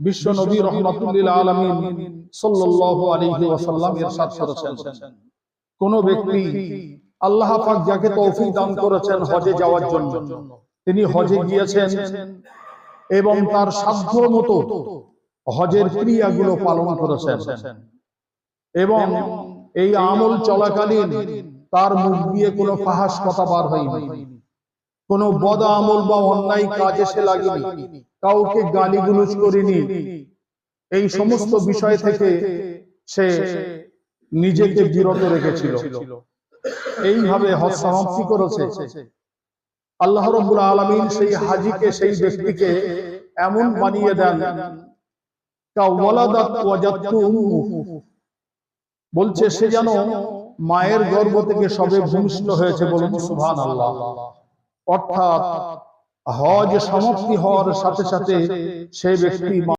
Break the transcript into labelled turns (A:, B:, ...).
A: বিশ্ব নবী রাহমাতুল লিল আলামিন সাল্লাল্লাহু আলাইহি ওয়াসাল্লাম ইরশাদ করেছেন, কোন ব্যক্তি আল্লাহ পাক যাকে তৌফিক দান করেছেন হজে যাওয়ার জন্য, তিনি হজে গিয়েছেন এবং তার সাধ্য মতো হজের ক্রিয়াগুলো পালন করেছেন এবং এই আমল চলাকালীন তার মুখ দিয়ে কোনো ফাহাশ কথা বার হয়নি, কোনো বদ আমল বা অন্যায় কাজে সে লাগেনি, কাউকে গালিগুলোজ করেনি, এই সমস্ত বিষয় থেকে সে নিজেকে বিরত রেখেছিল। এইভাবে হজ সমাপ্তি করেছে। আল্লাহ রাব্বুল আলামিন সেই হাজীকে, সেই ব্যক্তিকে এমন বানিয়ে দেন, কাওয়ালাদাত ওয়াজাতু উম্মুহু, বলছে সে যেন মায়ের গর্ভ থেকে সবে ভূমিষ্ঠ হয়েছে। বলুন সুবহানাল্লাহ। অর্থাৎ হজ সমাপ্তি হওয়ার সাথে সাথে সেই ব্যক্তি